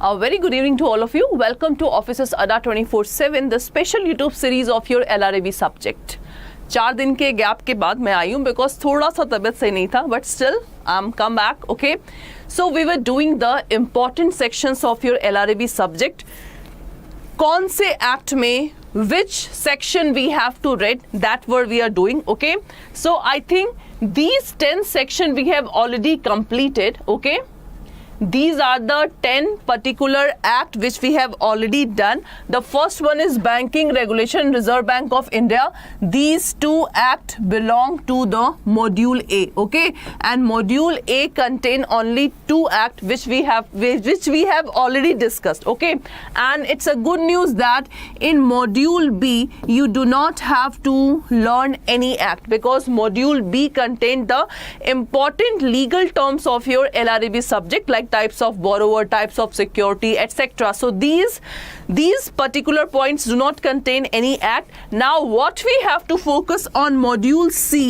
A very good evening to all of you. Welcome to Offices Adda 24/7, the special YouTube series of your LRAB subject. 4 दिन के gap के बाद मैं आई हूँ because थोड़ा सा तबीयत सही नहीं था, but still I am come back. Okay, so we were doing the important sections of your LRAB subject. कौन से एक्ट में which section we have to read, that word we are doing. Okay, so I think these 10 section we have already completed. Okay, these are the 10 particular act which we have already done. The first one is Banking Regulation, Reserve Bank of India. These two act belong to the module A. Okay, and module A contain only 2 act which we have already discussed. Okay, and it's a good news that in module B you do not have to learn any act, because module B contain the important legal terms of your LRAB subject, like types of borrower, types of security, etc. So these particular points do not contain any act. Now what we have to focus on module C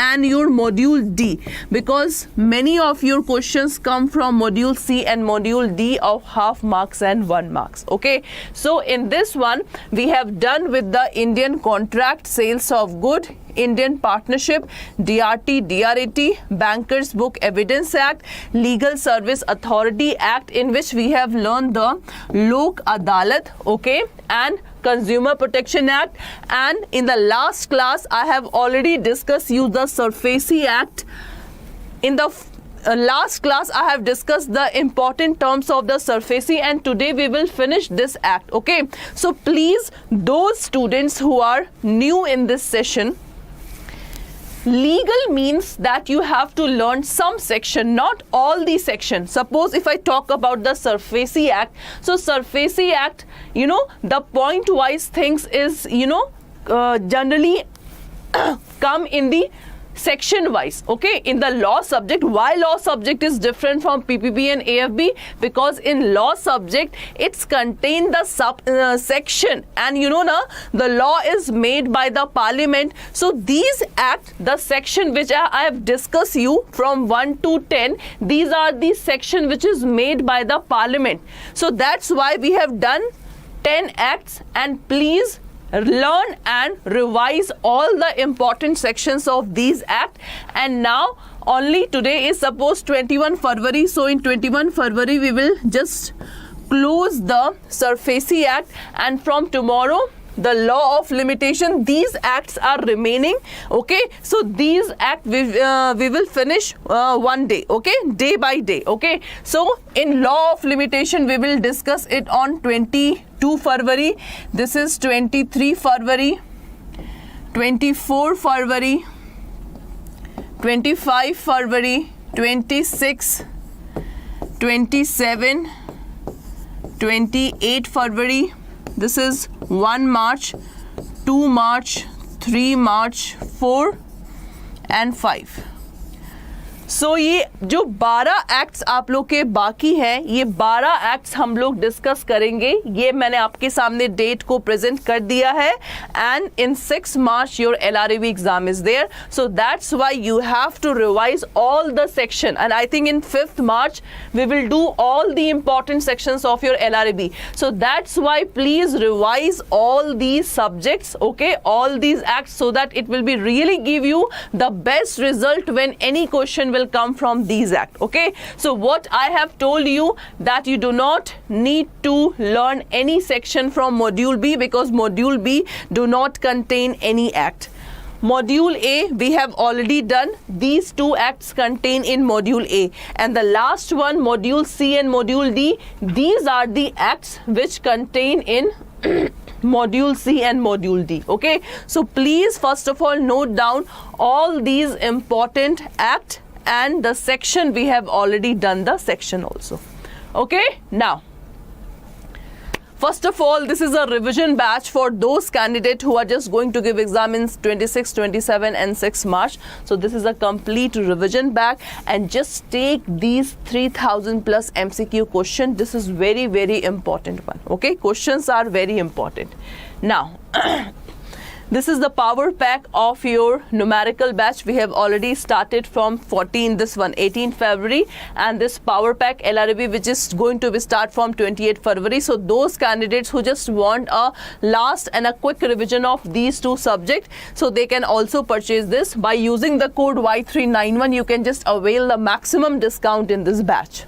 and your module D, because many of your questions come from module C and module D of half marks and 1 marks. Okay, so in this one we have done with the Indian Contract Sales of Good, Indian Partnership, DRT, DRAT, Bankers Book Evidence Act, Legal Service Authority Act, in which we have learned the Lok Adalat, okay, and Consumer Protection Act. And in the last class I have already discussed you the SURFACI Act. In the last class I have discussed the important terms of the SURFACI, and today we will finish this act. Okay, so please, those students who are new in this session, legal means that you have to learn some section, not all the section. Suppose if I talk about the SURFACI Act, so SURFACI Act, you know, the point wise things is, you know, generally come in the section wise. Okay, in the law subject. Why law subject is different from PPB and AFB? Because in law subject it's contain the section, and you know na, the law is made by the parliament. So these act, the section which I have discussed you from 1 to 10, these are the section which is made by the parliament. So that's why we have done 10 acts, and please learn and revise all the important sections of these act. And now only today is suppose 21 February, so in 21 February we will just close the SURFACI Act, and from tomorrow the law of limitation, these acts are remaining. Okay, so these act we will finish one day. Okay, day by day. Okay, so in law of limitation we will discuss it on 22 February. This is 23 February, 24 February, 25 February, 26, 27, 28 February. This is 1 March, 2 March, 3 March, 4 and 5. सो ये जो 12 acts आप लोग के बाकी हैं, ये 12 acts हम लोग डिस्कस करेंगे. ये मैंने आपके सामने डेट को प्रेजेंट कर दिया है, and in 6 March your LRAB exam is there. So that's why you have to revise all the section, and I think in 5th March we will do all the important sections of your LRAB. So that's why please revise all these subjects, okay, all these acts, so that it will be really give you the best result when any question will come from these act. Okay, so what I have told you, that you do not need to learn any section from module B, because module B do not contain any act. Module A we have already done. These 2 acts contain in module A, and the last one, module C and module D, these are the acts which contain in module C and module D. Okay, so please first of all note down all these important act, and the section we have already done the section also. Okay, now first of all, this is a revision batch for those candidates who are just going to give exam in 26, 27 and 6 March. So this is a complete revision batch, and just take these 3000 plus MCQ question. This is very important one. Okay, questions are very important. Now This is the power pack of your numerical batch. We have already started from 18 February, and this power pack LRAB which is going to be start from 28 February. So those candidates who just want a last and a quick revision of these two subjects, so they can also purchase this by using the code Y391. You can just avail the maximum discount in this batch.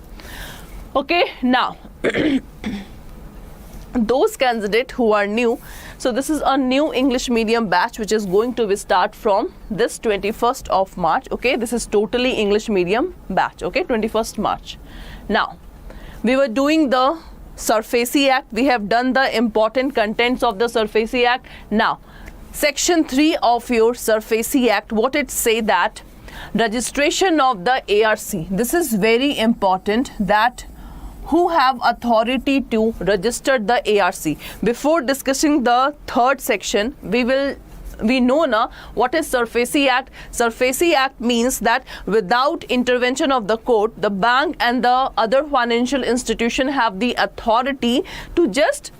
Okay, now those candidates who are new, so this is a new English medium batch which is going to be start from this 21st of March. Okay, this is totally English medium batch. Okay, 21st March. Now we were doing the SURFACE Act. We have done the important contents of the SURFACE Act. Now section 3 of your SURFACE Act, what it say that registration of the ARC. This is very important, that who have authority to register the ARC. Before discussing the third section, we know now what is SURFACE Act. SURFACE Act means that without intervention of the court, the bank and the other financial institution have the authority to just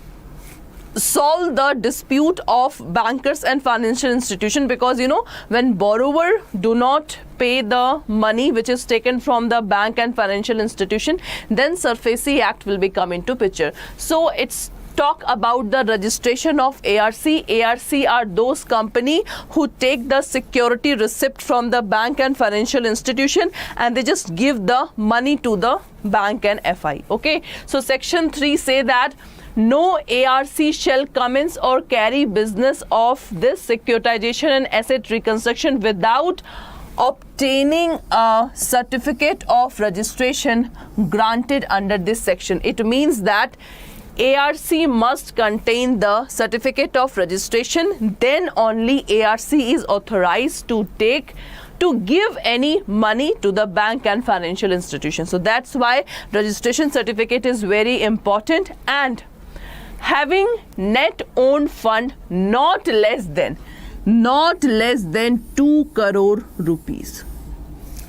solve the dispute of bankers and financial institution, because when borrower do not pay the money which is taken from the bank and financial institution, then SURFACE Act will be come into picture. So it's talk about the registration of ARC. ARC are those company who take the security receipt from the bank and financial institution, and they just give the money to the bank and FI. Okay, so section 3 say that no ARC shall commence or carry business of this securitization and asset reconstruction without obtaining a certificate of registration granted under this section. It means that ARC must contain the certificate of registration, then only ARC is authorized to give any money to the bank and financial institution. So that's why registration certificate is very important. And having net own fund not less than 2 crore rupees.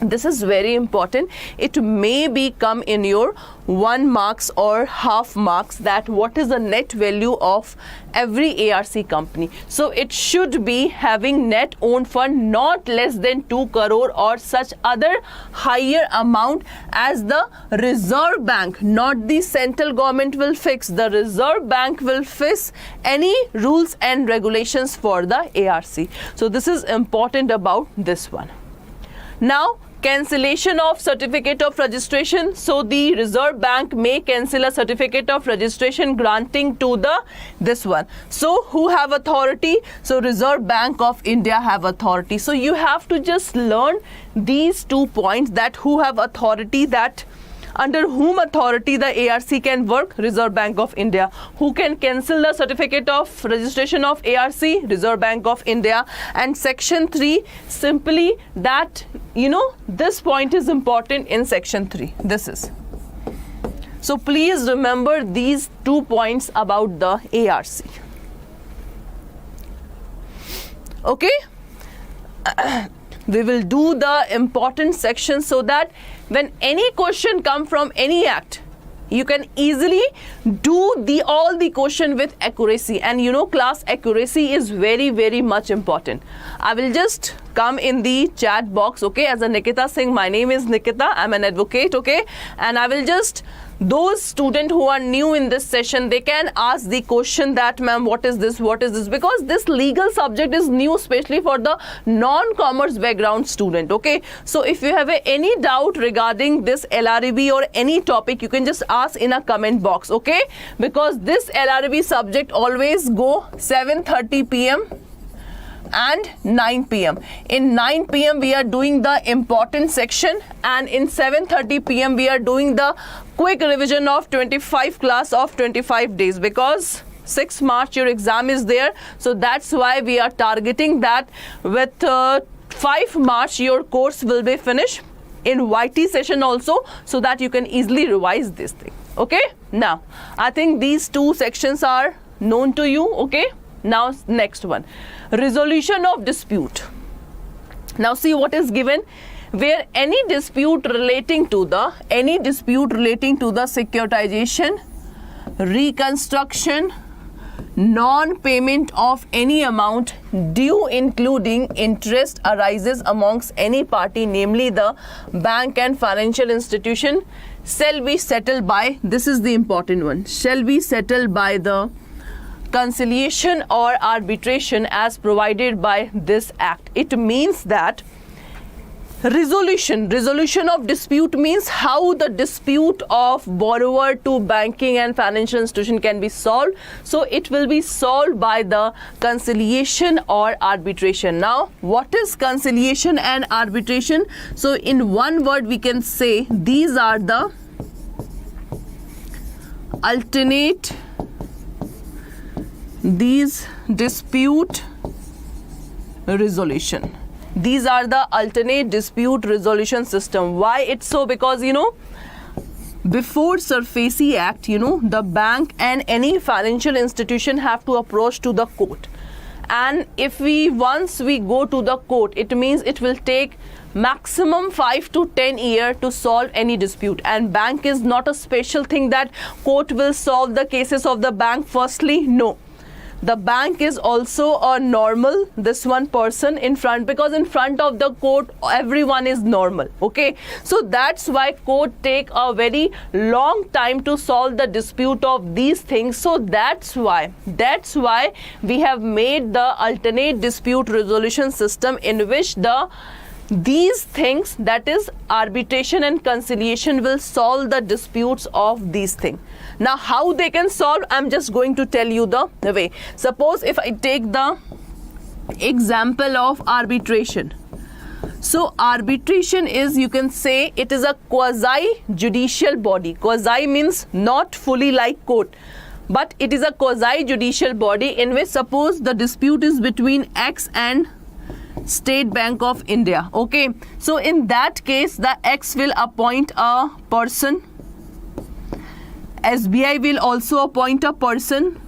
This is very important. It may be come in your 1 marks or half marks, that what is the net value of every ARC company. So it should be having net own fund not less than 2 crore or such other higher amount as the Reserve Bank, not the central government, will fix. The Reserve Bank will fix any rules and regulations for the ARC. So this is important about this one. Now cancellation of certificate of registration. So the Reserve Bank may cancel a certificate of registration granting to this one. So who have authority? So Reserve Bank of India have authority. So you have to just learn these 2 points, that who have authority, that under whom authority the ARC can work, Reserve Bank of India. Who can cancel the certificate of registration of ARC, Reserve Bank of India. And section 3, simply that this point is important in section 3. This is. So please remember these 2 points about the ARC. Okay, we will do the important section so that when any question come from any act, you can easily do all the question with accuracy. And class, accuracy is very, very much important. I will just come in the chat box, okay, as a Nikita Singh. My name is Nikita, I'm an advocate, okay, and I will just, those students who are new in this session, they can ask the question that, ma'am, what is this, because this legal subject is new, especially for the non-commerce background student. Okay, so if you have any doubt regarding this LRAB or any topic, you can just ask in a comment box. Okay, because this LRAB subject always go 7:30 p.m. and 9 p.m. In 9 p.m. we are doing the important section, and in 7:30 p.m. we are doing the quick revision of 25 class of 25 days, because 6 March your exam is there. So that's why we are targeting that with 5 March your course will be finished in YT session also, so that you can easily revise this thing. Okay, now I think these 2 sections are known to you. Okay, now next one, resolution of dispute. Now see what is given, where any dispute relating to the securitization, reconstruction, non-payment of any amount due including interest arises amongst any party, namely the bank and financial institution, shall be settled by, this is the important one, shall be settled by the conciliation or arbitration as provided by this act. It means that resolution of dispute means how the dispute of borrower to banking and financial institution can be solved. So it will be solved by the conciliation or arbitration. Now, what is conciliation and arbitration? So in one word we can say these are the alternate dispute resolution. These are the alternate dispute resolution system. Why it's so? Because before SARFAESI Act, the bank and any financial institution have to approach to the court. And once we go to the court, it means it will take maximum 5 to 10 years to solve any dispute. And bank is not a special thing that court will solve the cases of the bank firstly. No. The bank is also a normal, this one person in front, because in front of the court everyone is normal. Okay, so that's why court take a very long time to solve the dispute of these things. So that's why we have made the alternate dispute resolution system, in which these things, that is arbitration and conciliation, will solve the disputes of these things. Now how they can solve, I'm just going to tell you the way. Suppose if I take the example of arbitration. So arbitration is, you can say, it is a quasi-judicial body. Quasi means not fully like court, but it is a quasi-judicial body in which, suppose the dispute is between X and State Bank of India. Okay, so in that case the X will appoint a person, SBI will also appoint a person.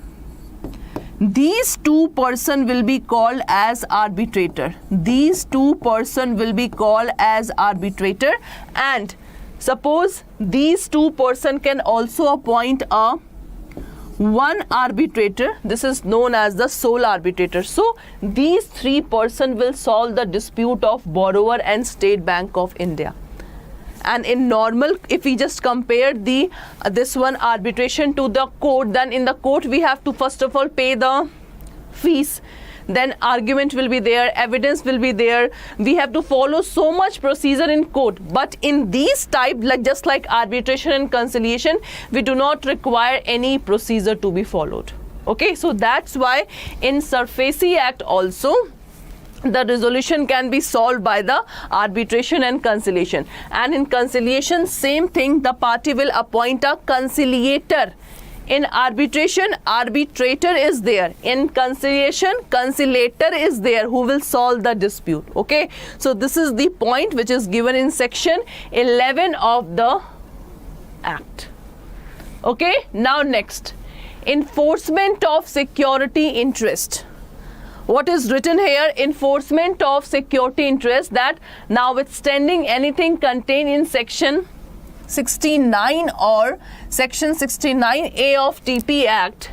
These two person will be called as arbitrator. These two person will be called as arbitrator. And suppose these two person can also appoint one arbitrator. This is known as the sole arbitrator. So these three person will solve the dispute of borrower and State Bank of India. And in normal, if we just compare this one arbitration to the court, then in the court we have to first of all pay the fees, then argument will be there, evidence will be there, we have to follow so much procedure in court. But in these type, just like arbitration and conciliation, we do not require any procedure to be followed. Okay, so that's why in SARFAESI Act also the resolution can be solved by the arbitration and conciliation. And in conciliation, same thing, the party will appoint a conciliator. In arbitration, arbitrator is there. In conciliation, conciliator is there who will solve the dispute. Okay, so this is the point which is given in section 11 of the Act. Okay, now next, enforcement of security interest. What is written here? Enforcement of security interest, that notwithstanding anything contained in section 69 or section 69A of TP Act,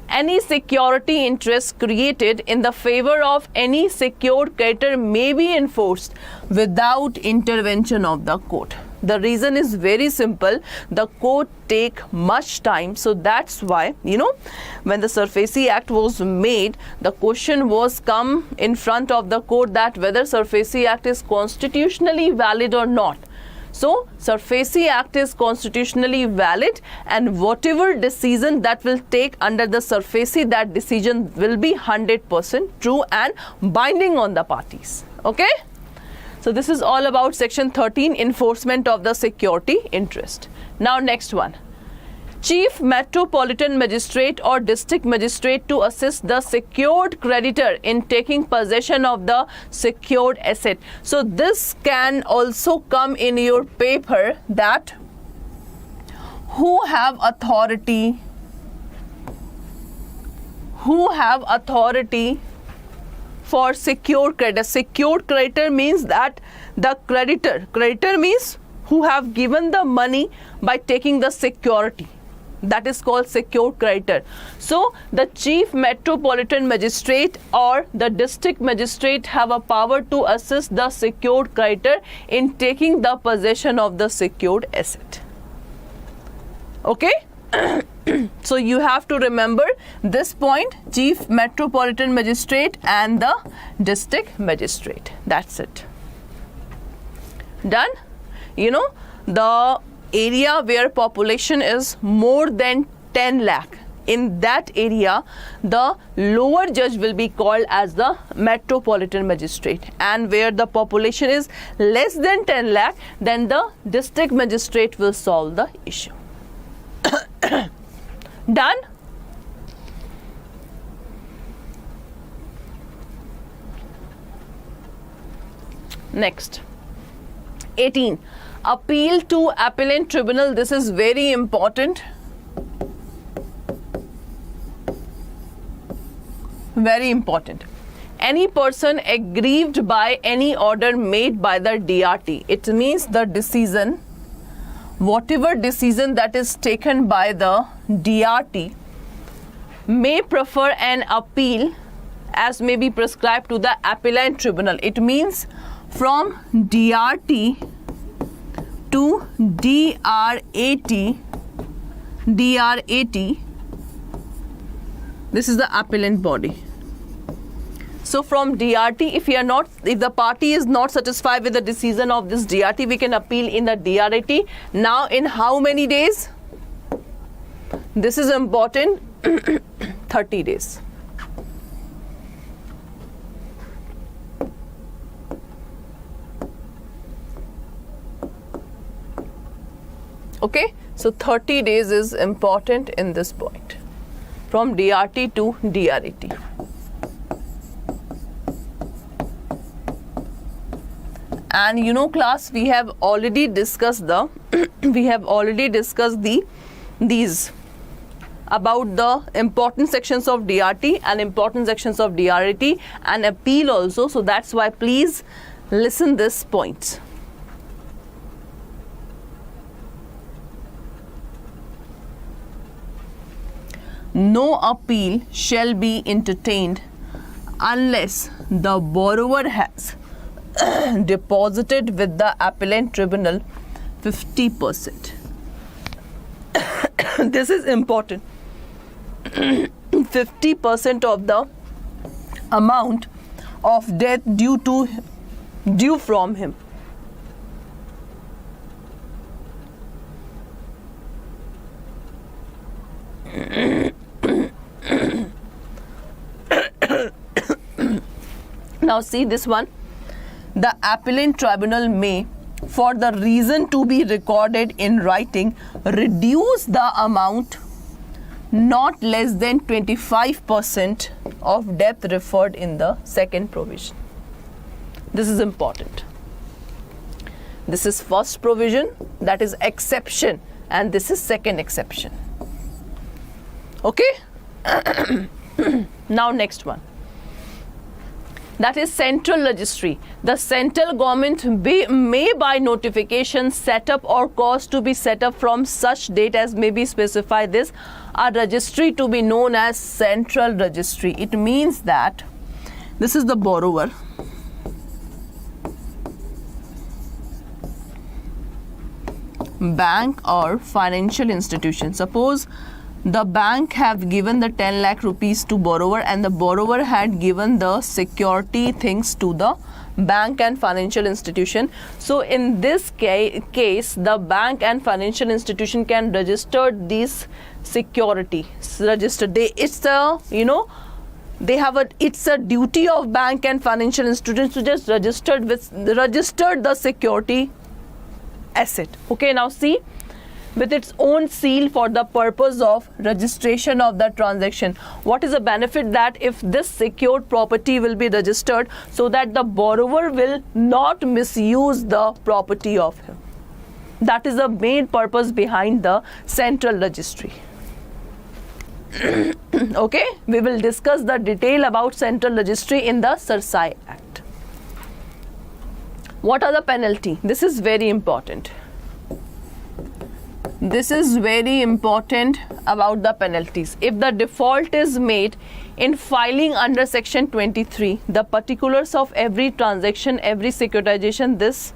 any security interest created in the favor of any secured creditor may be enforced without intervention of the court. The reason is very simple. The court take much time. So that's why, when the SARFAESI Act was made, the question was come in front of the court that whether SARFAESI Act is constitutionally valid or not. So SARFAESI Act is constitutionally valid, and whatever decision that will take under the SARFAESI, that decision will be 100% true and binding on the parties. Okay? So this is all about section 13, enforcement of the security interest. Now next one. Chief Metropolitan Magistrate or District Magistrate to assist the secured creditor in taking possession of the secured asset. So this can also come in your paper, that who have authority for secured creditor. Secured creditor means that the creditor means who have given the money by taking the security. that is called secured creditor. So the Chief Metropolitan Magistrate or the District Magistrate have a power to assist the secured creditor in taking the possession of the secured asset. Okay? So you have to remember this point, Chief Metropolitan Magistrate and the District Magistrate. That's it. Done? You know, the area where population is more than 10 lakh, in that area the lower judge will be called as the Metropolitan Magistrate, and where the population is less than 10 lakh, then the District Magistrate will solve the issue. Done? Next, 18. Appeal to appellant tribunal. This is very important. Very important. Any person aggrieved by any order made by the DRT. It means the decision, whatever decision that is taken by the DRT, may prefer an appeal as may be prescribed to the appellant tribunal. It means from DRT to DRAT, this is the appellant body. So from DRT, if the party is not satisfied with the decision of this DRT, we can appeal in the DRAT. Now in how many days? This is important. 30 days. Okay, so 30 days is important in this point, from DRT to DRAT. And you know, class, we have already discussed these about the important sections of DRT and important sections of DRAT and appeal also. So that's why please listen this point. No appeal shall be entertained unless the borrower has deposited with the appellant tribunal 50%. This is important. 50% of the amount of debt due from him. Now see this one. The appellant tribunal may, for the reason to be recorded in writing, reduce the amount not less than 25% of debt referred in the second provision. This is important. This is first provision, that is exception, and this is second exception. Okay? Now next one. That is central registry. The central government may by notification set up or cause to be set up from such date as may be specified this a registry to be known as central registry. It means that this is the borrower. Bank or financial institution. Suppose the bank have given the 10 lakh rupees to borrower and the borrower had given the security things to the bank and financial institution. So in this case, the bank and financial institution can register these security. It's a duty of bank and financial institutions to just register the security asset. Okay, now see, with its own seal for the purpose of registration of the transaction. What is the benefit? That if this secured property will be registered so that the borrower will not misuse the property of him. That is the main purpose behind the central registry. Okay, we will discuss the detail about central registry in the CAIIB Act. What are the penalty? This is very important. This is very important about the penalties. If the default is made in filing under section 23, the particulars of every transaction, every securitization, this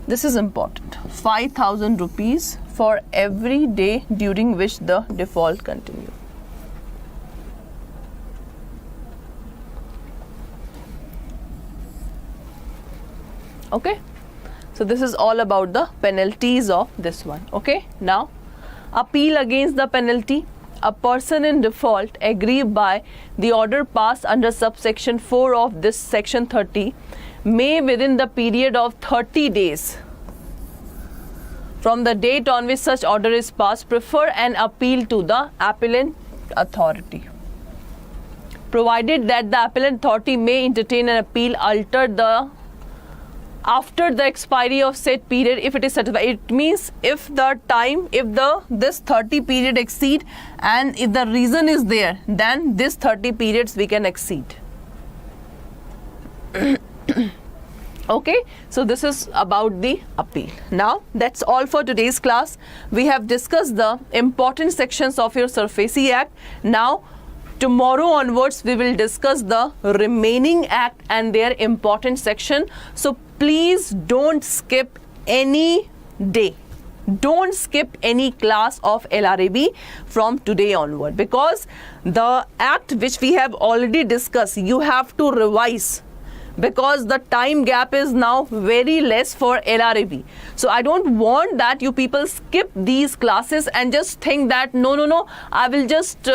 this is important. 5,000 rupees for every day during which the default continues. Okay, so this is all about the penalties of this one. Okay, now appeal against the penalty. A person in default aggrieved by the order passed under subsection 4 of this section 30 may, within the period of 30 days from the date on which such order is passed, prefer an appeal to the appellant authority, provided that the appellant authority may entertain an appeal after the expiry of said period if it is satisfied. It means if this 30 period exceed, and if the reason is there, then this 30 periods we can exceed. Okay, so this is about the appeal. Now that's all for today's class. We have discussed the important sections of your SURFACI Act. Now tomorrow onwards we will discuss the remaining act and their important section. So please don't skip any day. Don't skip any class of LRAB from today onward, because the act which we have already discussed, you have to revise, because the time gap is now very less for LRAB. So I don't want that you people skip these classes and just think that no, I will just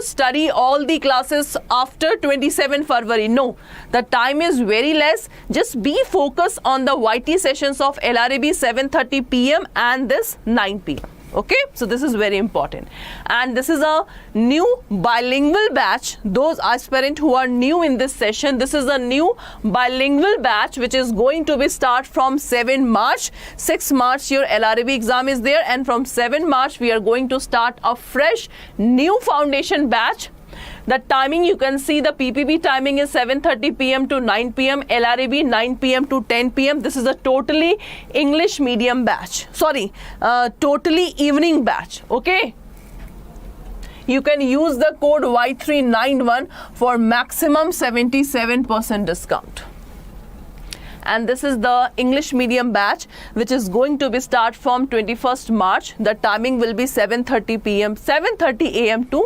study all the classes after 27 February. No, the time is very less. Just be focused on the YT sessions of LRAB 7:30 PM and this 9 PM. Okay, so this is very important, and this is a new bilingual batch. Those aspirants who are new in this session, this is a new bilingual batch which is going to be start from 7 March. 6 March your LRAB exam is there, and from 7 March we are going to start a fresh new foundation batch. The timing, you can see the PPB timing is 7:30 PM to 9 PM, LRAB 9 PM to 10 PM. This is a totally English medium batch. Totally evening batch. Okay. You can use the code Y391 for maximum 77% discount. And this is the English medium batch which is going to be start from 21st March. The timing will be 7:30 PM, 7:30 AM to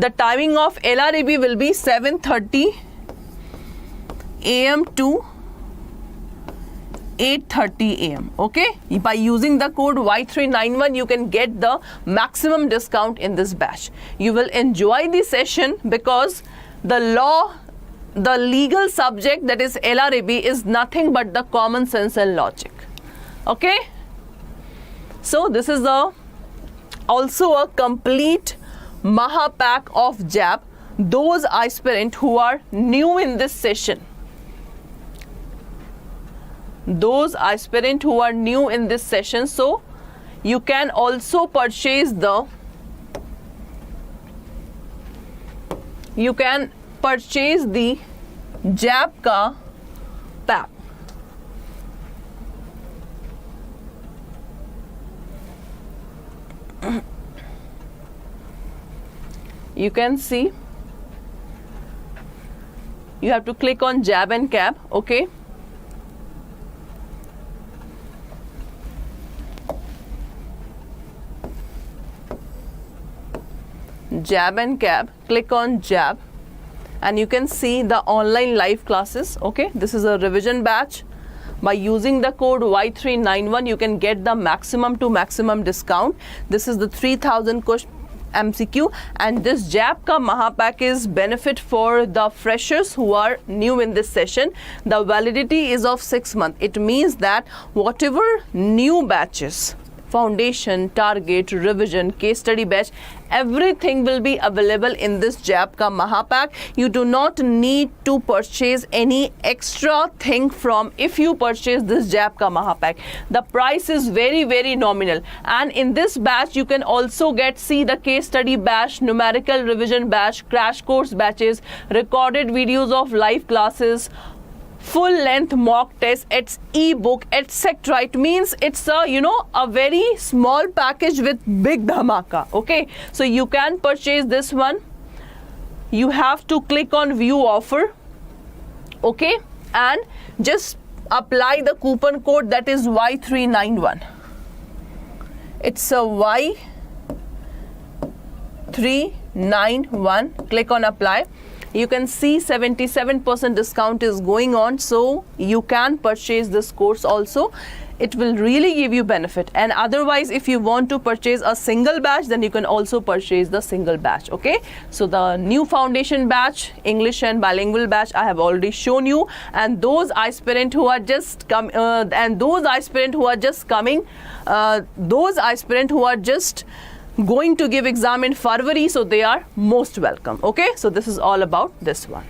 the timing of LRAB will be 7:30 AM to 8:30 AM. Okay, by using the code Y391 you can get the maximum discount in this batch. You will enjoy the session because the legal subject, that is LRAB, is nothing but the common sense and logic. Okay, so this is also a complete Maha pack of JAIIB. Those aspirants who are new in this session, so you can also purchase the JAIIB ka pack. You can see you have to click on JAIIB and CAIIB. Okay, JAIIB and CAIIB, click on JAIIB and you can see the online live classes. Okay, this is a revision batch. By using the code Y391 you can get the maximum to maximum discount. This is the 3000 question MCQ, and this JAIIB ka Mahapack is benefit for the freshers who are new in this session. The validity is of 6 months. It means that whatever new batches, foundation, target, revision, case study batch, everything will be available in this JAIIB ka Mahapack. You do not need to purchase any extra thing from if you purchase this JAIIB ka Mahapack. The price is very, very nominal, and in this batch you can also see the case study batch, numerical revision batch, crash course batches, recorded videos of live classes, full length mock test, it's ebook, etc. It means it's a, you know, a very small package with big dhamaka. Okay, so you can purchase this one. You have to click on view offer, okay, and just apply the coupon code, that is Y391. It's a Y391. Click on apply. You can see 77% discount is going on, so you can purchase this course also. It will really give you benefit. And otherwise, if you want to purchase a single batch, then you can also purchase the single batch. Okay, so the new foundation batch, English and bilingual batch, I have already shown you. And those aspirant who are just coming, those aspirant who are just going to give exam in February, so they are most welcome. Okay, so this is all about this one.